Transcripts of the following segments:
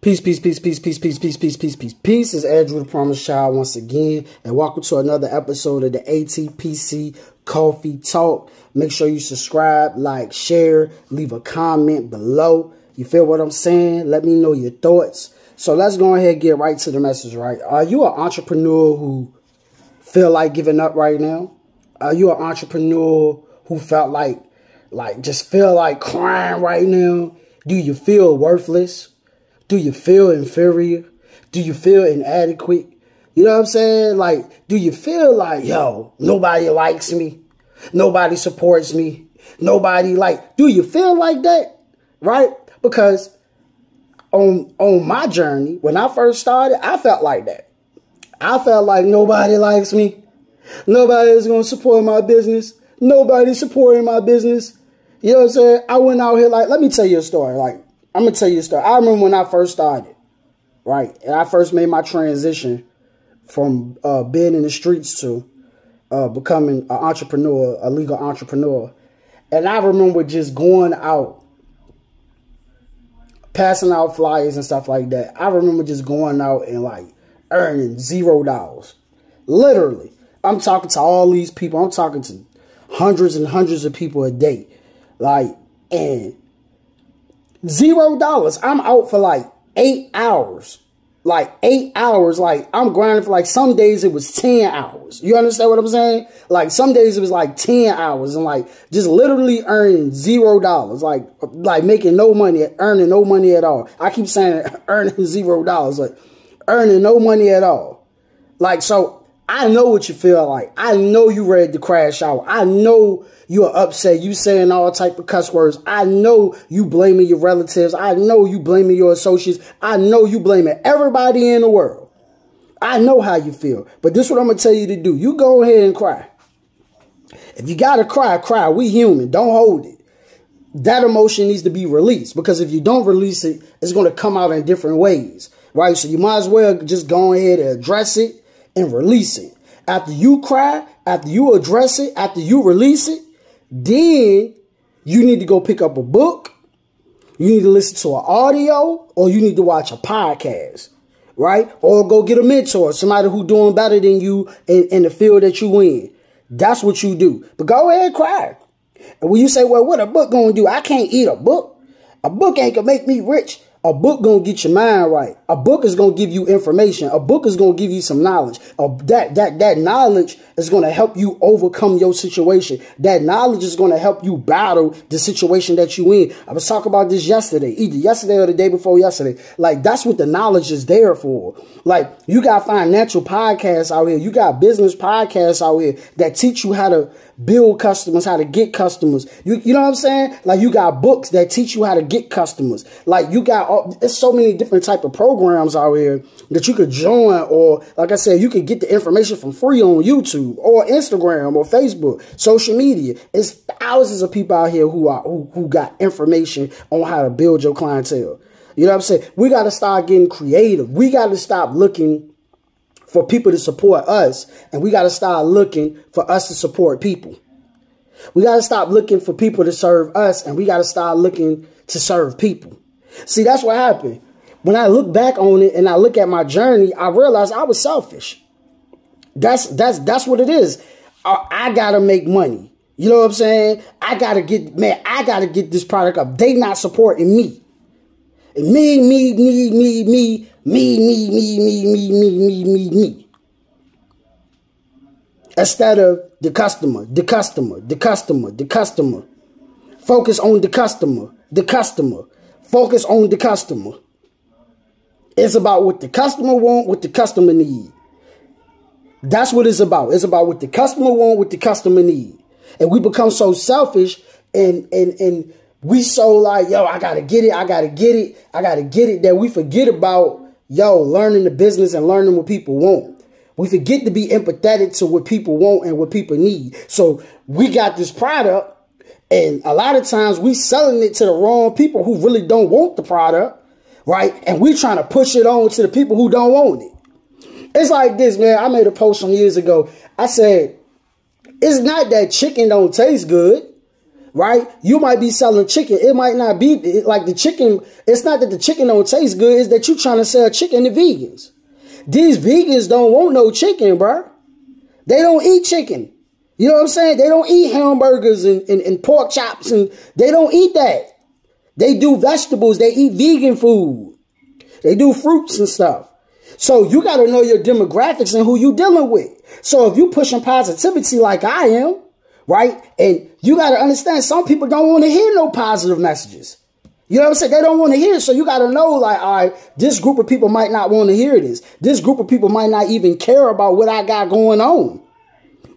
Peace, peace, peace, peace, peace, peace, peace, peace, peace, peace, peace. It's Andrew, the Promised Child, once again, and welcome to another episode of the ATPC Coffee Talk. Make sure you subscribe, like, share, leave a comment below. You feel what I'm saying? Let me know your thoughts. So let's go ahead and get right to the message, right? Are you an entrepreneur who feel like giving up right now? Are you an entrepreneur who felt like just feel like crying right now? Do you feel worthless? Do you feel inferior? Do you feel inadequate? You know what I'm saying? Like, do you feel like, yo, nobody likes me? Nobody supports me? Nobody do you feel like that? Right? Because on my journey, when I first started, I felt like that. I felt like nobody likes me. Nobody is going to support my business. Nobody's supporting my business. You know what I'm saying? I went out here let me tell you a story. I'm going to tell you a story. I remember when I first started, right? And I first made my transition from being in the streets to becoming an entrepreneur, a legal entrepreneur. And I remember just going out, passing out flyers and stuff like that. I remember just going out and earning $0. Literally. I'm talking to all these people. I'm talking to hundreds and hundreds of people a day. And $0. I'm out for 8 hours. 8 hours. I'm grinding for some days it was 10 hours. You understand what I'm saying? Some days it was 10 hours and just literally earning $0. Making no money, earning no money at all. I keep saying earning $0, earning no money at all. So I know what you feel like. I know you ready to crash out. I know you're upset. You saying all type of cuss words. I know you blaming your relatives. I know you blaming your associates. I know you blaming everybody in the world. I know how you feel. But this is what I'm going to tell you to do. You go ahead and cry. If you got to cry, cry. We human. Don't hold it. That emotion needs to be released. Because if you don't release it, it's going to come out in different ways. Right? So you might as well just go ahead and address it and release it. After you cry, after you address it, after you release it, then you need to go pick up a book. You need to listen to an audio, or you need to watch a podcast, right? Or go get a mentor, somebody who's doing better than you in the field that you in. That's what you do. But go ahead and cry. And when you say, well, what a book gonna do? I can't eat a book. A book ain't gonna make me rich. A book gonna get your mind right. A book is gonna give you information. A book is gonna give you some knowledge. That knowledge is gonna help you overcome your situation. That knowledge is gonna help you battle the situation that you in. I was talking about this yesterday, either yesterday or the day before yesterday. That's what the knowledge is there for. You got financial podcasts out here. You got business podcasts out here that teach you how to build customers, how to get customers. You know what I'm saying? You got books that teach you how to get customers. You got there's so many different type of programs out here that you could join, or like I said, you could get the information from free on YouTube or Instagram or Facebook, social media. It's thousands of people out here who got information on how to build your clientele. You know what I'm saying? We got to start getting creative. We got to stop looking for people to support us, and we got to start looking for us to support people. We got to stop looking for people to serve us, and we got to start looking to serve people. See, that's what happened. When I look back on it and I look at my journey, I realized I was selfish. That's what it is. I got to make money. You know what I'm saying? I got to get this product up. They not supporting me. Me. Instead of the customer. Focus on the customer. Focus on the customer. It's about what the customer want, what the customer need. That's what it's about. It's about what the customer want, what the customer need. And we become so selfish and we so yo, I gotta get it, that we forget about, learning the business and learning what people want. We forget to be empathetic to what people want and what people need. So we got this product, and a lot of times we selling it to the wrong people who really don't want the product, right? And we trying to push it on to the people who don't want it. It's like this, man. I made a post some years ago. I said, it's not that chicken don't taste good. right? You might be selling chicken. It might not be like the chicken. It's not that the chicken don't taste good. It's that you trying to sell chicken to vegans. These vegans don't want no chicken, bro. They don't eat chicken. You know what I'm saying? They don't eat hamburgers and pork chops, and they don't eat that. They do vegetables. They eat vegan food. They do fruits and stuff. So you got to know your demographics and who you dealing with. So if you pushing positivity like I am, right? And you got to understand some people don't want to hear no positive messages. You know what I'm saying? They don't want to hear it. So you got to know, like, all right, this group of people might not want to hear this. This group of people might not even care about what I got going on.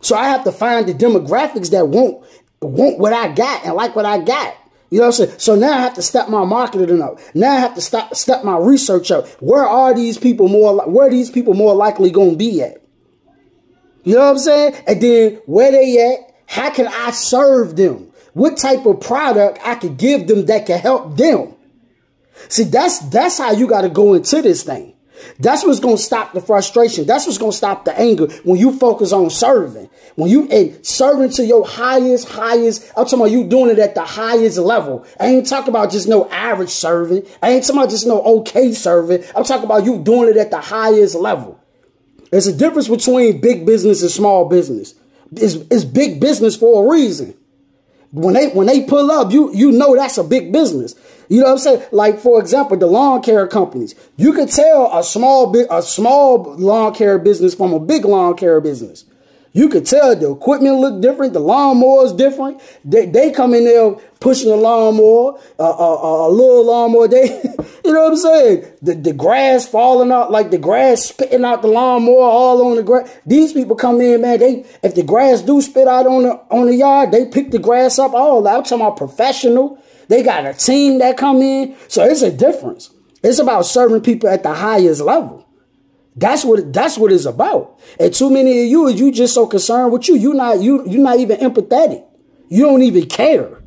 So I have to find the demographics that want what I got and like what I got. You know what I'm saying? So now I have to step my marketing up. Now I have to step my research up. Where are these people where are these people more likely going to be at? You know what I'm saying? And then where they at? How can I serve them? What type of product I could give them that can help them? See, that's how you got to go into this thing. That's what's going to stop the frustration. That's what's going to stop the anger when you focus on serving. When you serving to your highest, I'm talking about you doing it at the highest level. I ain't talking about just no average serving. I ain't talking about just no okay serving. I'm talking about you doing it at the highest level. There's a difference between big business and small business. It's big business for a reason. When they pull up, you know that's a big business. You know what I'm saying? Like, for example, the lawn care companies. You could tell a small lawn care business from a big lawn care business. You could tell the equipment look different. The lawnmower is different. They come in there pushing a lawnmower, a little lawnmower. You know what I'm saying? The grass falling out, like the grass spitting out the lawnmower all on the grass. These people come in, man. If the grass do spit out on the yard, they pick the grass up. All that. I'm talking about professional. They got a team that come in. So it's a difference. It's about serving people at the highest level. That's what it's about. And too many of you just so concerned with you. You're not even empathetic. You don't even care.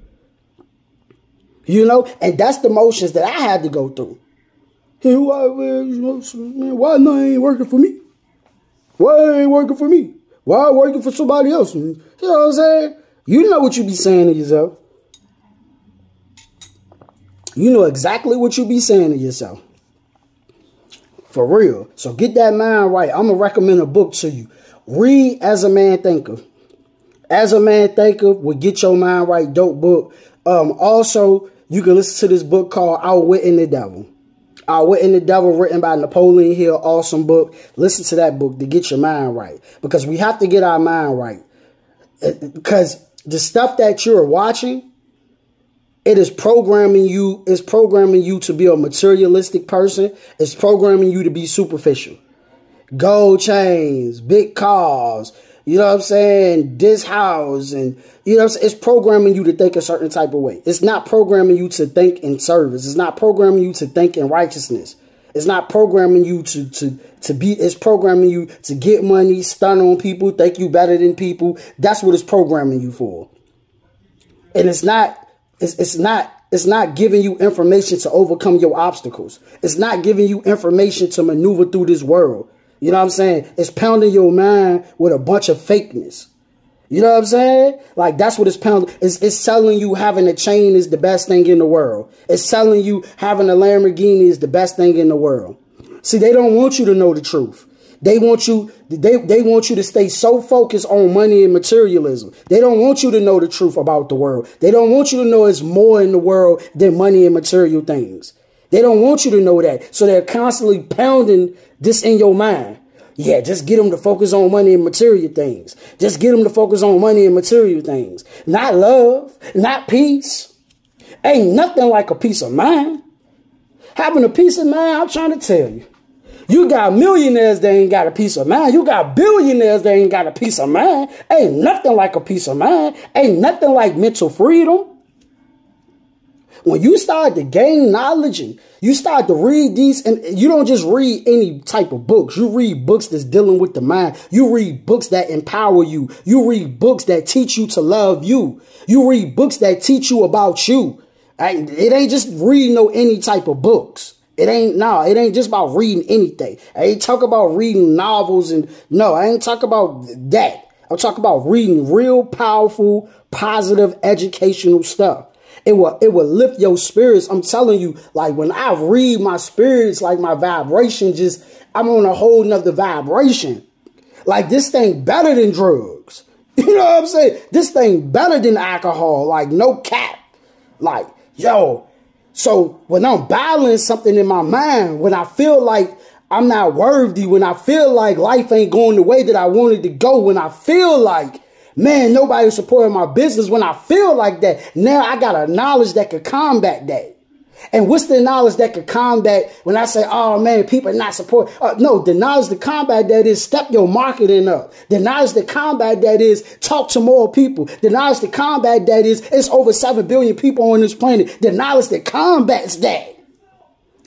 You know, and that's the motions that I had to go through. Hey, why no ain't working for me? Why ain't working for me? Why working for somebody else? You know what I'm saying? You know what you be saying to yourself. You know exactly what you be saying to yourself. For real. So get that mind right. I'm going to recommend a book to you. Read As a Man Thinketh. As a Man Thinketh will get your mind right. Dope book. Also, you can listen to this book called Outwitting the Devil. Outwitting the Devil, written by Napoleon Hill. Awesome book. Listen to that book to get your mind right. Because we have to get our mind right. Because the stuff that you're watching, it is programming you. It's programming you to be a materialistic person. It's programming you to be superficial. Gold chains, big cars, you know what I'm saying? This house, and you know what I'm saying? It's programming you to think a certain type of way. It's not programming you to think in service. It's not programming you to think in righteousness. It's not programming you to be, it's programming you to get money, stun on people, think you better than people. That's what it's programming you for. And it's not giving you information to overcome your obstacles. It's not giving you information to maneuver through this world. You know what I'm saying? It's pounding your mind with a bunch of fakeness. You know what I'm saying? Like, that's what it's pounding. It's telling you having a chain is the best thing in the world. It's telling you having a Lamborghini is the best thing in the world. See, they don't want you to know the truth. They want you to stay so focused on money and materialism. They don't want you to know the truth about the world. They don't want you to know it's more in the world than money and material things. They don't want you to know that. So they're constantly pounding this in your mind. Yeah, just get them to focus on money and material things. Just get them to focus on money and material things. Not love, not peace. Ain't nothing like a peace of mind. Having a peace of mind, I'm trying to tell you. You got millionaires that ain't got a peace of mind. You got billionaires that ain't got a peace of mind. Ain't nothing like a peace of mind. Ain't nothing like mental freedom. When you start to gain knowledge and you start to read these, and you don't just read any type of books. You read books that's dealing with the mind. You read books that empower you. You read books that teach you to love you. You read books that teach you about you. It ain't just reading any type of books. It ain't just about reading anything. I ain't talk about reading novels and no, I ain't talk about that. I'm talking about reading real powerful, positive, educational stuff. It will lift your spirits. I'm telling you, like when I read, my spirits, like my vibration, I'm on a whole nother vibration. Like this thing better than drugs. You know what I'm saying? This thing better than alcohol. Like no cap. Like, yo. So when I'm battling something in my mind, when I feel like I'm not worthy, when I feel like life ain't going the way that I wanted to go, when I feel like, man, nobody's supporting my business, when I feel like that, now I got a knowledge that could combat that. And what's the knowledge that could combat when I say, oh, man, people are not supporting? No, the knowledge to combat that is step your marketing up. The knowledge to combat that is talk to more people. The knowledge to combat that is it's over 7 billion people on this planet. The knowledge that combats that.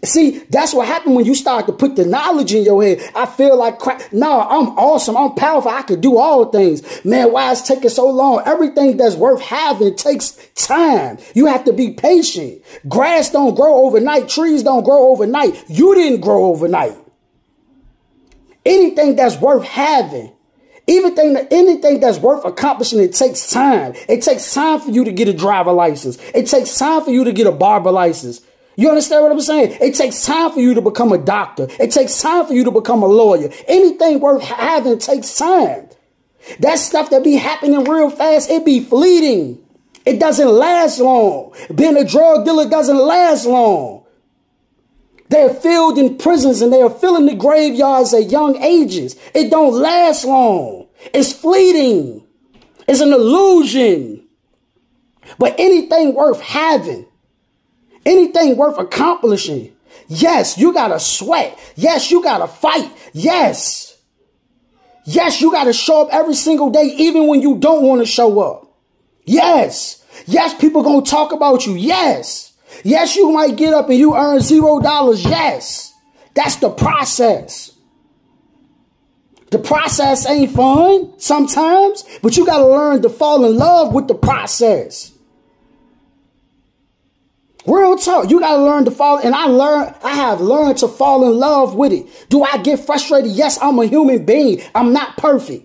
See, that's what happened when you start to put the knowledge in your head. I feel like crap. No, I'm awesome. I'm powerful. I could do all things. Man, why is it taking so long? Everything that's worth having takes time. You have to be patient. Grass don't grow overnight. Trees don't grow overnight. You didn't grow overnight. Anything that's worth having, anything that's worth accomplishing, it takes time. It takes time for you to get a driver license. It takes time for you to get a barber license. You understand what I'm saying? It takes time for you to become a doctor. It takes time for you to become a lawyer. Anything worth having takes time. That stuff that be happening real fast, it be fleeting. It doesn't last long. Being a drug dealer doesn't last long. They're filled in prisons and they are filling the graveyards at young ages. It don't last long. It's fleeting. It's an illusion. But anything worth having, anything worth accomplishing, yes, you got to sweat. Yes, you got to fight. Yes. Yes, you got to show up every single day, even when you don't want to show up. Yes. Yes, people going to talk about you. Yes. Yes, you might get up and you earn $0. Yes. That's the process. The process ain't fun sometimes, but you got to learn to fall in love with the process. Real talk, you got to learn to fall. And I have learned to fall in love with it. Do I get frustrated? Yes, I'm a human being. I'm not perfect.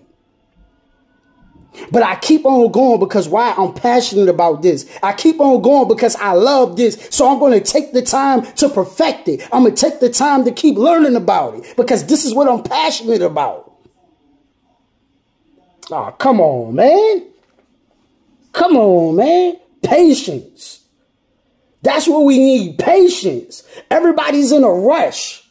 But I keep on going because why? I'm passionate about this. I keep on going because I love this. So I'm going to take the time to perfect it. I'm going to take the time to keep learning about it because this is what I'm passionate about. Oh, come on, man. Come on, man. Patience. That's what we need, patience. Everybody's in a rush,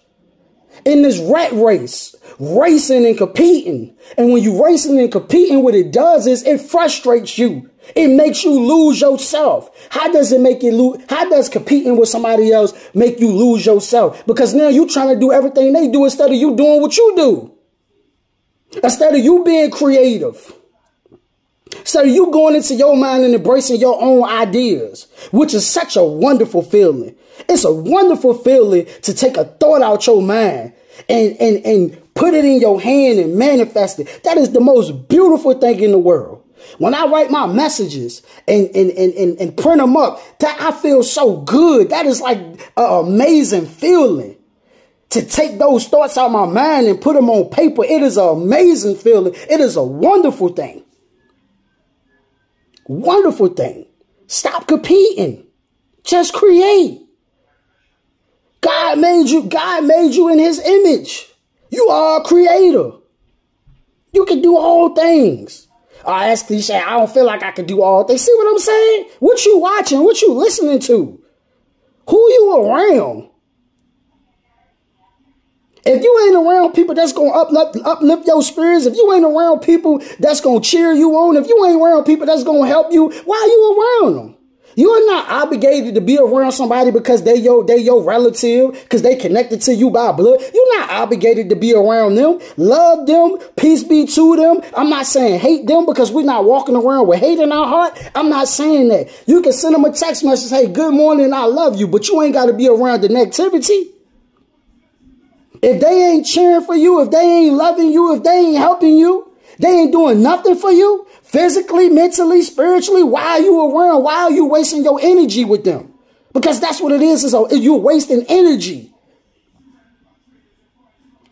in this rat race, racing and competing. And when you're racing and competing, what it does is it frustrates you. It makes you lose yourself. How does it make you lose? How does competing with somebody else make you lose yourself? Because now you're trying to do everything they do instead of you doing what you do. Instead of you being creative. So you going into your mind and embracing your own ideas, which is such a wonderful feeling. It's a wonderful feeling to take a thought out your mind and put it in your hand and manifest it. That is the most beautiful thing in the world. When I write my messages and print them up, that I feel so good. That is like an amazing feeling. To take those thoughts out of my mind and put them on paper, it is an amazing feeling. It is a wonderful thing. Wonderful thing. Stop competing. Just create. God made you in his image. You are a creator. You can do all things. That's cliche. I don't feel like I can do all things. See what I'm saying? What you watching? What you listening to? Who you around? If you ain't around people that's going to uplift your spirits, if you ain't around people that's going to cheer you on, if you ain't around people that's going to help you, why are you around them? You are not obligated to be around somebody because they your relative, because they connected to you by blood. You're not obligated to be around them. Love them. Peace be to them. I'm not saying hate them because we're not walking around with hate in our heart. I'm not saying that. You can send them a text message, hey, good morning, I love you, but you ain't got to be around the negativity. If they ain't cheering for you, if they ain't loving you, if they ain't helping you, they ain't doing nothing for you, physically, mentally, spiritually, why are you around? Why are you wasting your energy with them? Because that's what it is you're wasting energy.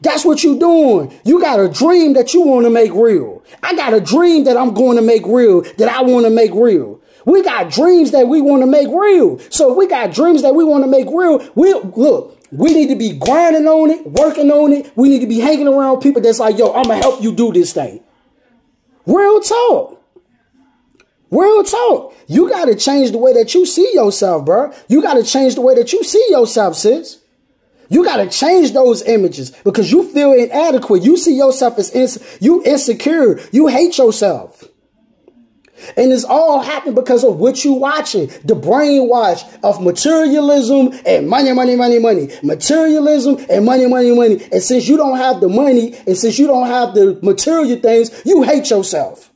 That's what you're doing. You got a dream that you want to make real. I got a dream that I'm going to make real, that I want to make real. We got dreams that we want to make real. So if we got dreams that we want to make real, we need to be grinding on it, working on it. We need to be hanging around people that's like, yo, I'm going to help you do this thing. Real talk. Real talk. You got to change the way that you see yourself, bro. You got to change the way that you see yourself, sis. You got to change those images because you feel inadequate. You see yourself as you insecure. You hate yourself. And it's all happened because of what you watching. The brainwash of materialism and money, money, money, money. Materialism and money, money, money. And since you don't have the money and since you don't have the material things, you hate yourself.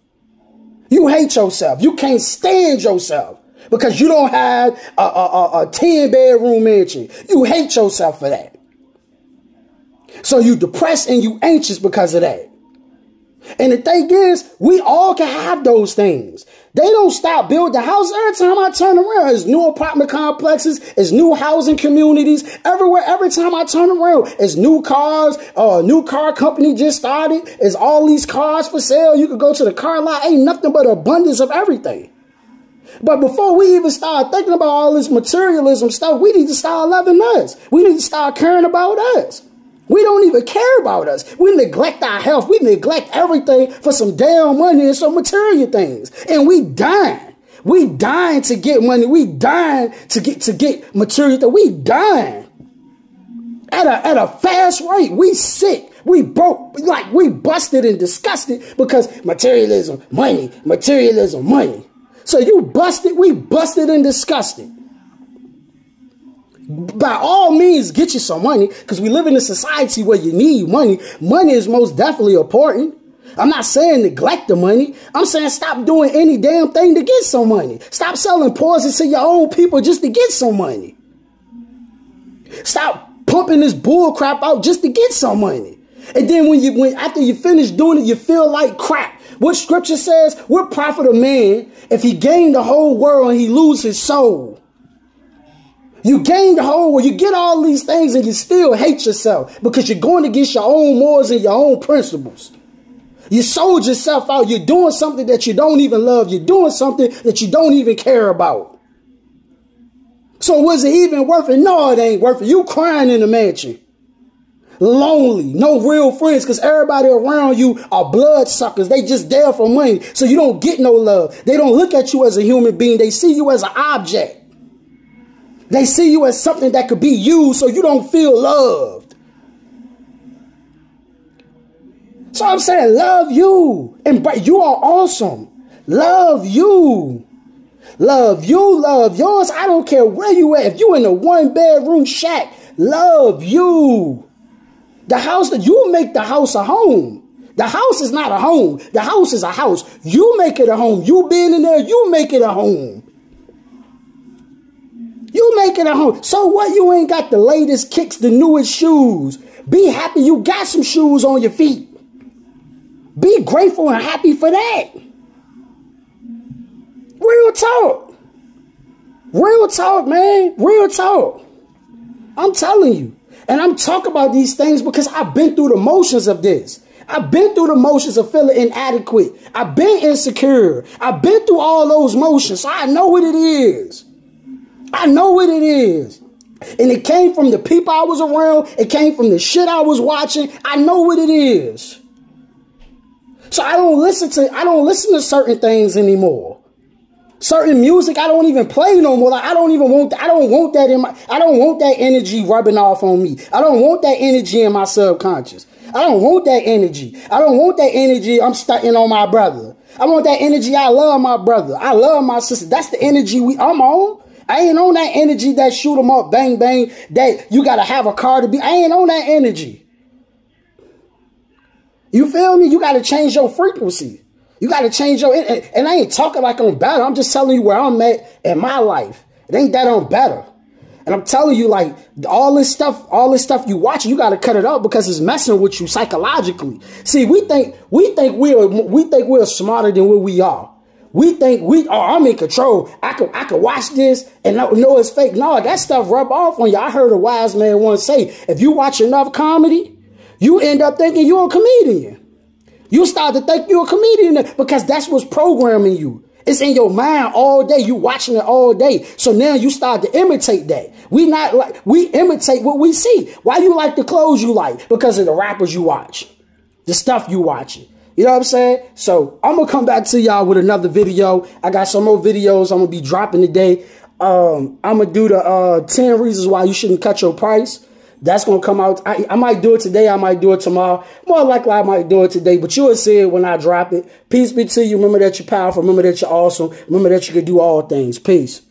You hate yourself. You can't stand yourself. Because you don't have a 10-bedroom mansion. You hate yourself for that. So you depressed and you anxious because of that. And the thing is, we all can have those things. They don't stop building houses. Every time I turn around, there's new apartment complexes, there's new housing communities. Everywhere, every time I turn around, it's new cars. A new car company just started. It's all these cars for sale. You could go to the car lot. Ain't nothing but abundance of everything. But before we even start thinking about all this materialism stuff, we need to start loving us. We need to start caring about us. We don't even care about us. We neglect our health. We neglect everything for some damn money and some material things. And we dying. We dying to get money. We dying to get material things. We dying at a fast rate. We sick. We broke. Like we busted and disgusted because materialism, money, materialism, money. So you busted, we busted and disgusted. By all means, get you some money because we live in a society where you need money. Money is most definitely important. I'm not saying neglect the money. I'm saying stop doing any damn thing to get some money. Stop selling poison to your own people just to get some money. Stop pumping this bull crap out just to get some money. And then when after you finish doing it, you feel like crap. What scripture says, what profit a man if he gain the whole world and he lose his soul? You gain the whole world, you get all these things and you still hate yourself because you're going against your own morals and your own principles. You sold yourself out. You're doing something that you don't even love. You're doing something that you don't even care about. So was it even worth it? No, it ain't worth it. You crying in the mansion. Lonely, no real friends because everybody around you are blood suckers. They just there for money. So you don't get no love. They don't look at you as a human being. They see you as an object. They see you as something that could be used so you don't feel loved. So I'm saying love you. And you are awesome. Love you. Love you, love yours. I don't care where you at. If you in a 1-bedroom shack, love you. The house that you make the house a home. The house is not a home. The house is a house. You make it a home. You being in there, you make it a home. You make it a home. So what? You ain't got the latest kicks, the newest shoes. Be happy you got some shoes on your feet. Be grateful and happy for that. Real talk. Real talk, man. Real talk. I'm telling you. And I'm talking about these things because I've been through the motions of this. I've been through the motions of feeling inadequate. I've been insecure. I've been through all those motions. So I know what it is. I know what it is. And it came from the people I was around. It came from the shit I was watching. I know what it is. So I don't listen to certain things anymore. Certain music I don't even play no more. Like I don't want that energy rubbing off on me. I don't want that energy in my subconscious. I don't want that energy. I don't want that energy I'm stunting on my brother. I want that energy. I love my brother. I love my sister. That's the energy I'm on. I ain't on that energy that shoot 'em up, bang, bang, that you got to have a car to be. I ain't on that energy. You feel me? You got to change your frequency. You got to change your, and I ain't talking like I'm better. I'm just telling you where I'm at in my life. It ain't that I'm better. And I'm telling you, like, all this stuff you watch, you got to cut it out because it's messing with you psychologically. See, we think we're smarter than what we are. We think I'm in control. I could watch this and know it's fake. No, that stuff rub off on you. I heard a wise man once say, if you watch enough comedy, You end up thinking you're a comedian. You start to think you're a comedian because that's what's programming you. It's in your mind all day. You watching it all day. So now you start to imitate that. We imitate what we see. Why you like the clothes you like? Because of the rappers you watch. The stuff you watching. You know what I'm saying? So I'm going to come back to y'all with another video. I got some more videos I'm going to be dropping today. I'm going to do the 10 reasons why you shouldn't cut your price. That's going to come out. I might do it today. I might do it tomorrow. More likely, I might do it today. But you will see it when I drop it. Peace be to you. Remember that you're powerful. Remember that you're awesome. Remember that you can do all things. Peace.